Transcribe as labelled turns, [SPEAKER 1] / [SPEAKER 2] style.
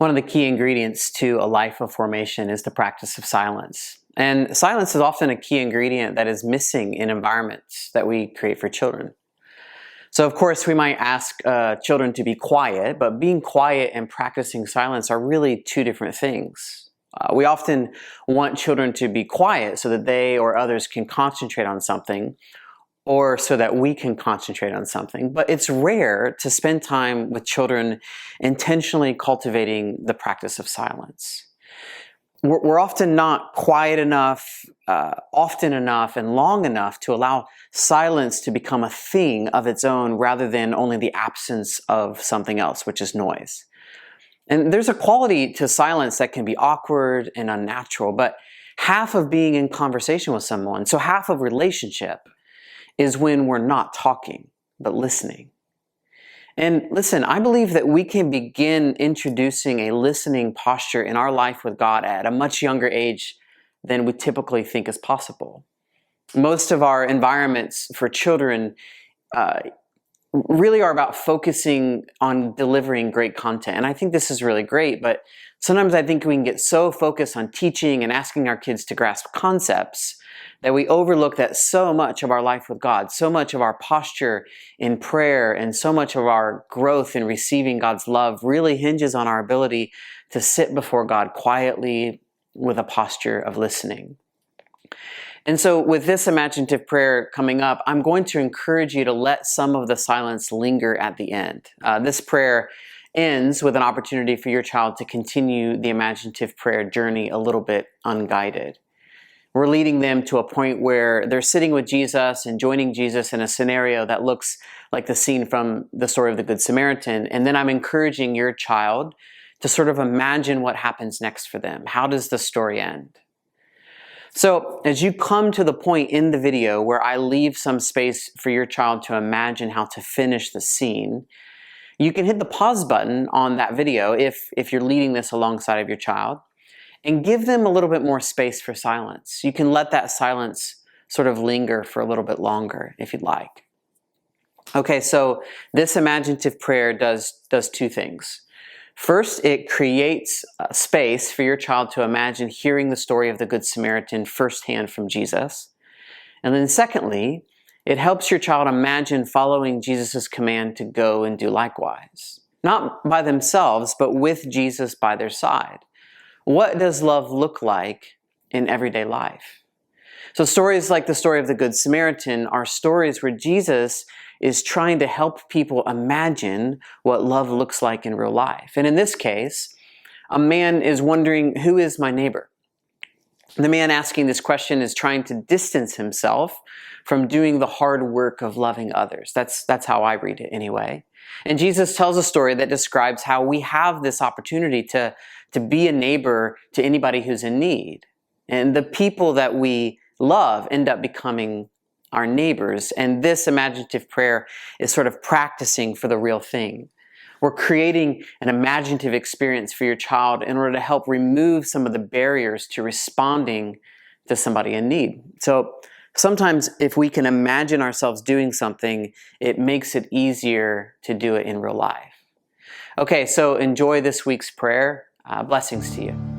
[SPEAKER 1] One of the key ingredients to a life of formation is the practice of silence. And silence is often a key ingredient that is missing in environments that we create for children. So of course we might ask children to be quiet, but being quiet and practicing silence are really two different things. We often want children to be quiet so that they or others can concentrate on something, or so that we can concentrate on something. But it's rare to spend time with children intentionally cultivating the practice of silence. We're often not quiet enough, often enough, and long enough to allow silence to become a thing of its own rather than only the absence of something else, which is noise. And there's a quality to silence that can be awkward and unnatural, but half of being in conversation with someone, so half of relationship, is when we're not talking, but listening. And listen, I believe that we can begin introducing a listening posture in our life with God at a much younger age than we typically think is possible. Most of our environments for children really are about focusing on delivering great content. And I think this is really great, but sometimes I think we can get so focused on teaching and asking our kids to grasp concepts that we overlook that so much of our life with God, so much of our posture in prayer, and so much of our growth in receiving God's love really hinges on our ability to sit before God quietly with a posture of listening. And so with this imaginative prayer coming up, I'm going to encourage you to let some of the silence linger at the end. This prayer ends with an opportunity for your child to continue the imaginative prayer journey a little bit unguided. We're leading them to a point where they're sitting with Jesus and joining Jesus in a scenario that looks like the scene from the story of the Good Samaritan. And then I'm encouraging your child to sort of imagine what happens next for them. How does the story end? So as you come to the point in the video where I leave some space for your child to imagine how to finish the scene, you can hit the pause button on that video if you're leading this alongside of your child, and give them a little bit more space for silence. You can let that silence sort of linger for a little bit longer if you'd like. Okay, so this imaginative prayer does two things. First, it creates a space for your child to imagine hearing the story of the Good Samaritan firsthand from Jesus. And then secondly, it helps your child imagine following Jesus' command to go and do likewise. Not by themselves, but with Jesus by their side. What does love look like in everyday life? So stories like the story of the Good Samaritan are stories where Jesus is trying to help people imagine what love looks like in real life. And in this case, a man is wondering, who is my neighbor? The man asking this question is trying to distance himself from doing the hard work of loving others. That's how I read it anyway. And Jesus tells a story that describes how we have this opportunity to be a neighbor to anybody who's in need. And the people that we love end up becoming our neighbors. And this imaginative prayer is sort of practicing for the real thing. We're creating an imaginative experience for your child in order to help remove some of the barriers to responding to somebody in need. So sometimes if we can imagine ourselves doing something, it makes it easier to do it in real life. Okay, so enjoy this week's prayer. Blessings to you.